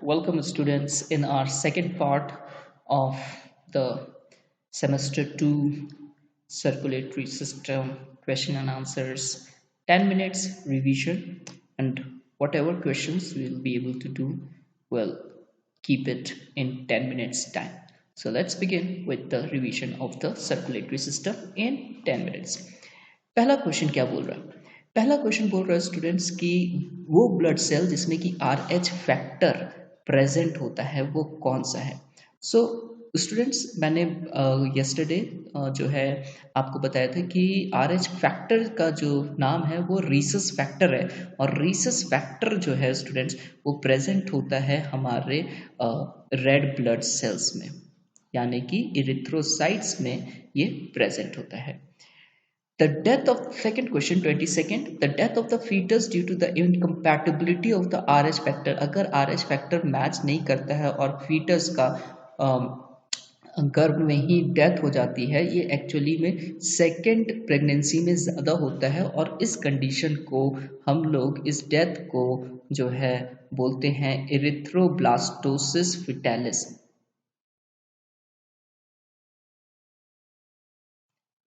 welcome students in our second part of the semester 2 circulatory system question and answers, 10 minutes revision, and whatever questions we'll be able to do, we'll keep it in 10 minutes time. So let's begin with the revision of the circulatory system in 10 minutes. पहला question क्या बोल रहा है? पहला question बोल रहा है students कि वो ब्लड सेल जिसमें कि RH फैक्टर प्रेजेंट होता है वो कौन सा है. सो स्टूडेंट्स मैंने यस्टरडे जो है आपको बताया था कि RH फैक्टर का जो नाम है वो रीसस फैक्टर है, और रीसस फैक्टर जो है स्टूडेंट्स वो प्रेजेंट होता है हमारे रेड ब्लड सेल्स में, यानी कि इरिथ्रोसाइट्स में ये प्रेजेंट होता है. The death of second question 22nd, the death of the fetus due to the incompatibility of the RH factor. अगर RH factor मैच नहीं करता है और fetus का गर्भ में ही डेथ हो जाती है, ये एक्चुअली में सेकेंड प्रेगनेंसी में ज़्यादा होता है, और इस कंडीशन को हम लोग इस डेथ को जो है बोलते हैं इरिथ्रोब्लास्टोसिस फिटालिस.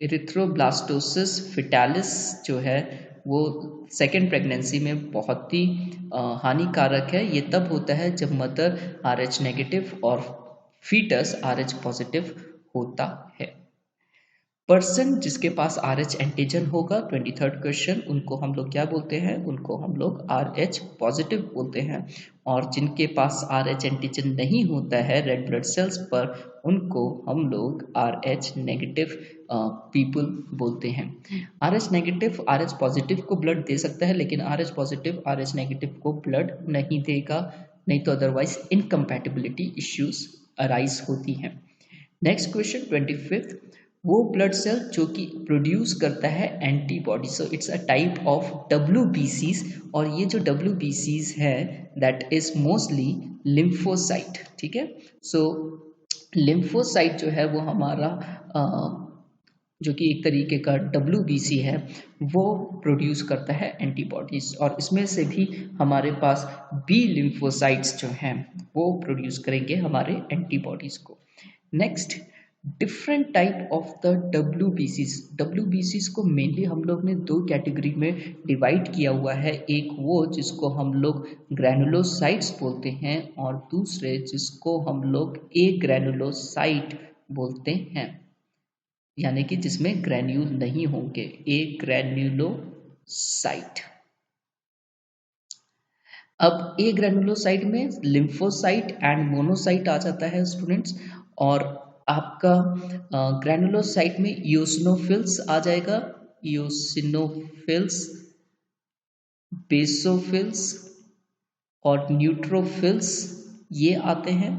इरिथ्रोब्लास्टोसिस फिटालिस जो है वो सेकेंड प्रेगनेंसी में बहुत ही हानिकारक है. ये तब होता है जब मदर RH नेगेटिव और फीटस RH पॉजिटिव होता है. पर्सन जिसके पास RH एंटीजन होगा, 23rd क्वेश्चन, उनको हम लोग क्या बोलते हैं? उनको हम लोग RH पॉजिटिव बोलते हैं. और जिनके पास RH एंटीजन नहीं होता है रेड ब्लड सेल्स पर, उनको हम लोग RH नेगेटिव पीपल बोलते हैं. RH नेगेटिव RH पॉजिटिव को ब्लड दे सकता है, लेकिन RH पॉजिटिव RH नेगेटिव को ब्लड नहीं देगा, नहीं तो अदरवाइज इनकम्पैटिबिलिटी इश्यूज अराइज होती हैं. नेक्स्ट क्वेश्चन 25th, वो ब्लड सेल जो कि प्रोड्यूस करता है antibody. So it's a type of WBCs, और ये जो WBCs है दैट इज मोस्टली लिम्फोसाइट. ठीक है. सो लिम्फोसाइट जो है वो हमारा जो कि एक तरीके का WBC है, वो प्रोड्यूस करता है एंटीबॉडीज, और इसमें से भी हमारे पास B लिम्फोसाइट्स जो हैं वो प्रोड्यूस करेंगे हमारे एंटीबॉडीज को. Next, different type of the WBCs को मेनली हम लोग ने दो कैटेगरी में डिवाइड किया हुआ है. एक वो जिसको हम लोग ग्रैनुलोसाइट्स बोलते हैं, और दूसरे जिसको हम लोग ए ग्रैनुलोसाइट बोलते हैं, यानी कि जिसमें ग्रैन्यूल नहीं होंगे, ए ग्रैन्युलोसाइट. अब ए ग्रैनुलोसाइट में लिम्फोसाइट एंड मोनोसाइट आ जाता है स्टूडेंट्स, और आपका ग्रैनुलोसाइट में यूसिनोफिल्स आ जाएगा, यूसिनोफिल्स, बेसोफिल्स और न्यूट्रोफिल्स ये आते हैं.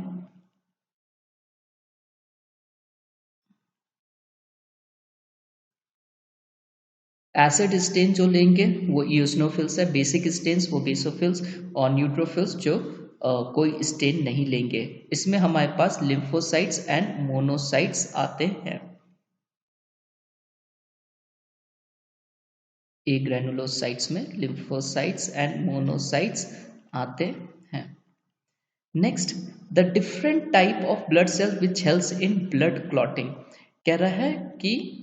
एसिड स्टेन जो लेंगे वो यूसिनोफिल्स है, बेसिक स्टेन्स वो बेसोफिल्स, और न्यूट्रोफिल्स जो कोई स्टेन नहीं लेंगे. इसमें हमारे पास लिम्फोसाइट्स एंड मोनोसाइट्स आते हैं. ए ग्रैनुलोसाइट्स में लिम्फोसाइट्स एंड मोनोसाइट्स आते हैं. Next, the different type of blood cell which helps in blood clotting. कह रहा है कि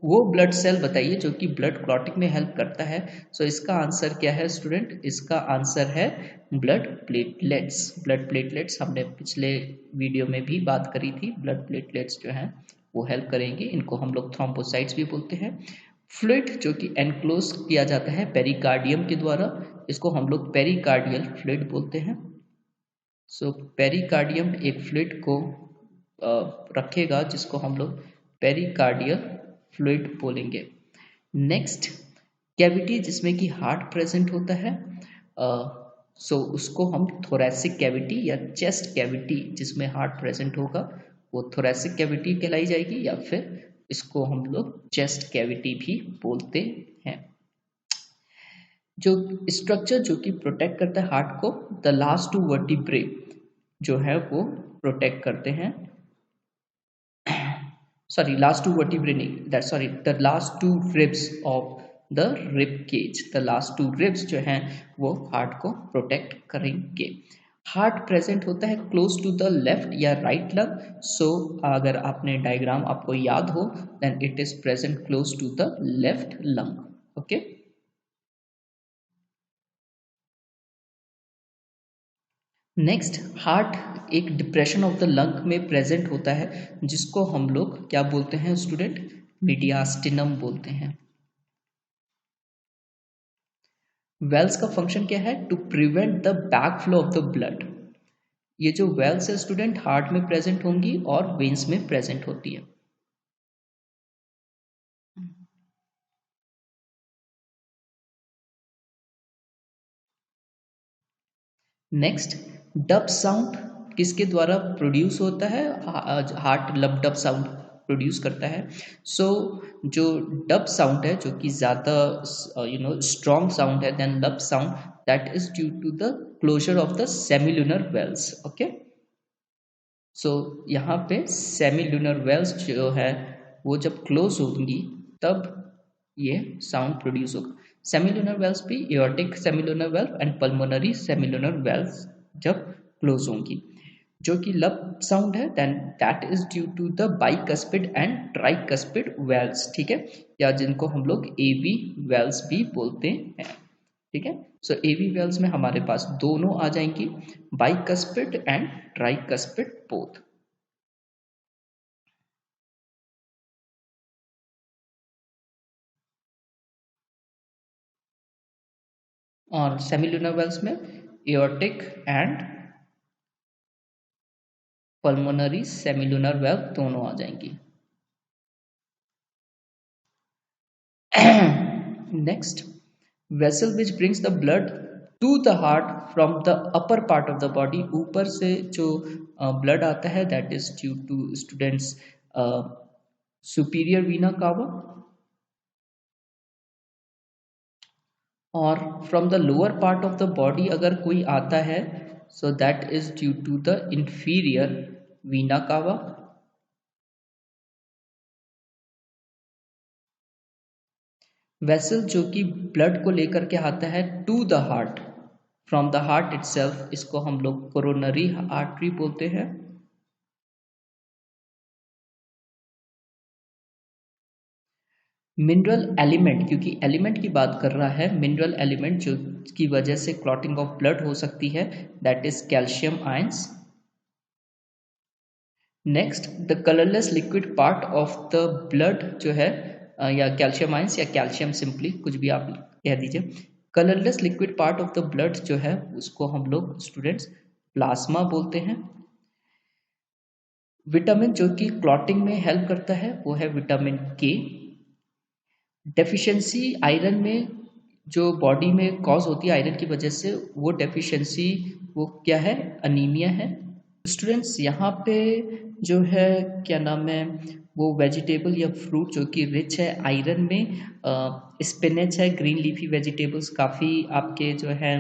वो ब्लड सेल बताइए जो कि ब्लड क्लॉटिंग में हेल्प करता है. सो इसका आंसर क्या है स्टूडेंट? इसका आंसर है ब्लड प्लेटलेट्स. ब्लड प्लेटलेट्स हमने पिछले वीडियो में भी बात करी थी. ब्लड प्लेटलेट्स जो हैं वो हेल्प करेंगे. इनको हम लोग थ्रोम्बोसाइट्स भी बोलते हैं. फ्लूइड जो कि एनक्लोज किया जाता है पेरिकार्डियम के द्वारा, इसको हम लोग पेरिकार्डियल फ्लूइड बोलते हैं. सो पेरिकार्डियम एक फ्लूइड को रखेगा जिसको हम लोग पेरिकार्डियल फ्लूइड बोलेंगे. नेक्स्ट, कैविटी जिसमें कि हार्ट प्रेजेंट होता है, सो उसको हम थोरैसिक कैविटी या चेस्ट कैविटी जिसमें हार्ट प्रेजेंट होगा वो थोरैसिक कैविटी कहलाई जाएगी, या फिर इसको हम लोग चेस्ट कैविटी भी बोलते हैं. जो स्ट्रक्चर जो कि प्रोटेक्ट करता है हार्ट को, द लास्ट टू वर्टिब्रे जो है वो प्रोटेक्ट करते हैं. सॉरी, लास्ट टू वर्टिब्रे नहीं, that sorry, the last two ribs of the rib cage, the last two ribs जो हैं वो हार्ट को प्रोटेक्ट करेंगे. हार्ट प्रेजेंट होता है क्लोज टू द लेफ्ट या राइट लंग। सो अगर आपने डायग्राम आपको याद हो, then it is present close to the left lung. Okay, next, heart एक डिप्रेशन ऑफ द लंग में प्रेजेंट होता है, जिसको हम लोग क्या बोलते हैं स्टूडेंट? मीडियास्टिनम बोलते हैं। वेल्स का फंक्शन क्या है? To prevent the back flow of the blood. ये जो वेल्स है स्टूडेंट, हार्ट में प्रेजेंट होंगी और वेन्स में प्रेजेंट होती है। नेक्स्ट, डब साउंड किसके द्वारा प्रोड्यूस होता है? हार्ट लब डब साउंड प्रोड्यूस करता है। सो जो डब साउंड है, जो कि ज़्यादा स्ट्रॉन्ग साउंड है than lub sound, that is due to the closure of the semilunar valves. Okay, so यहाँ पे सेमिलुनर वेल्स जो है वो जब क्लोज होंगी तब ये साउंड प्रोड्यूस होगा। सेमिलुनर वेल्स भी aortic semilunar valve and pulmonary semilunar valves जब क्लोज होंगी। जो कि लब साउंड है, then that is due to the bicuspid and tricuspid valves. ठीक है, या जिनको हम लोग एवी वेल्व्स भी बोलते हैं। ठीक है, सो एवी वेल्व्स में हमारे पास दोनों आ जाएंगी, बाइकस्पिड एंड ट्राइकस्पिड बोथ। और सेमिलुनर वेल्स में aortic and pulmonary semilunar valve दोनों आ जाएंगी। Next, vessel which brings the blood to the heart from the upper part of the body. ऊपर से जो ब्लड आता है that is due to students superior vena cava, और from the lower part of the body अगर कोई आता है, so that is due to the inferior Veena कावा। वेसल जो कि ब्लड को लेकर के आता है to the heart from the heart itself, इसको हम लोग कोरोनरी आर्टरी बोलते हैं। मिनरल एलिमेंट, क्योंकि एलिमेंट की बात कर रहा है, मिनरल एलिमेंट जो की वजह से क्लॉटिंग ऑफ ब्लड हो सकती है, that is calcium ions. Next, the colourless liquid part of the blood जो है, या कैल्शियम आयंस या कैल्शियम सिंपली, कुछ भी आप कह दीजिए। Colourless liquid part of the blood जो है उसको हम लोग स्टूडेंट्स प्लाज्मा बोलते हैं। विटामिन जो कि क्लॉटिंग में हेल्प करता है वो है विटामिन के। डेफिशिएंसी आयरन में जो बॉडी में कॉज होती है आयरन की वजह से, वो डेफिशिएंसी वो क्या है? अनीमिया है। स्टूडेंट्स यहाँ पे जो है क्या नाम है, वो वेजिटेबल या फ्रूट जो कि रिच है आयरन में, स्पिनच है, ग्रीन लीफी वेजिटेबल्स काफ़ी आपके जो है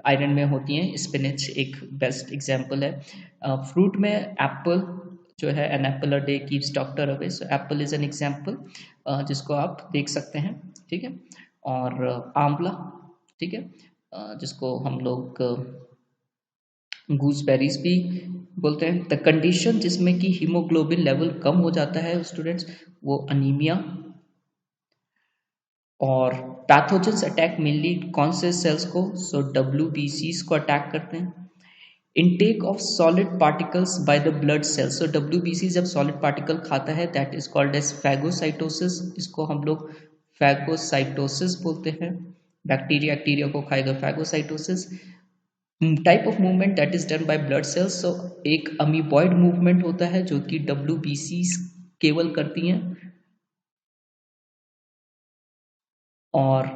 आयरन में होती हैं। स्पिनच एक बेस्ट एग्जांपल है। फ्रूट में एप्पल जो है, an apple a day keeps doctor away, so apple is an example जिसको आप देख सकते हैं। ठीक है, और आंवला, ठीक है, जिसको हम लोग गूसबेरीज भी बोलते हैं। द कंडीशन जिसमें कि हीमोग्लोबिन लेवल कम हो जाता है स्टूडेंट्स, वो अनीमिया। और पैथोजेंस अटैक मेनली कौन से सेल्स को? सो WBCs को अटैक करते हैं। Intake of solid particles by the blood cells, so WBC जब सॉलिड पार्टिकल खाता है that is called as phagocytosis, इसको हम लोग फैगोसाइटोसिस बोलते हैं। बैक्टीरिया एक्टीरिया को खाएगा, phagocytosis. Type of movement that is done by blood cells, so एक अमीबॉइड मूवमेंट होता है जो कि WBCs केवल करती हैं। और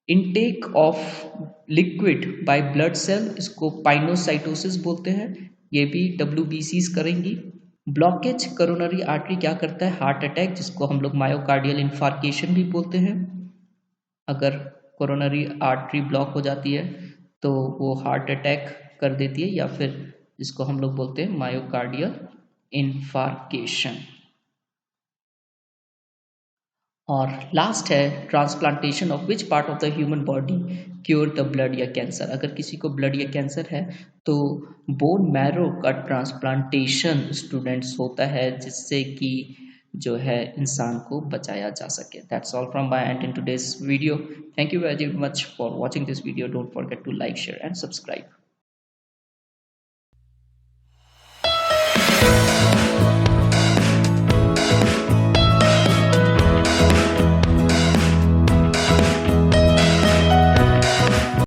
intake of liquid by blood cell, इसको पाइनोसाइटोसिस बोलते हैं, ये भी WBCs करेंगी। ब्लॉकेज कोरोनरी आर्टरी क्या करता है? हार्ट अटैक, जिसको हम लोग मायोकार्डियल इन्फार्केशन भी बोलते हैं। अगर कोरोनरी आर्टरी ब्लॉक हो जाती है तो वो हार्ट अटैक कर देती है, या फिर जिसको हम लोग बोलते हैं मायोकार्डियल इन्फार्केशन। और लास्ट है transplantation of which part of the human body cure the blood या कैंसर। अगर किसी को ब्लड या कैंसर है तो बोन मैरो का ट्रांसप्लांटेशन स्टूडेंट्स होता है, जिससे कि जो है इंसान को बचाया जा सके। That's all from my end in today's video. Thank you very much for watching this video. Don't forget to like, share and subscribe.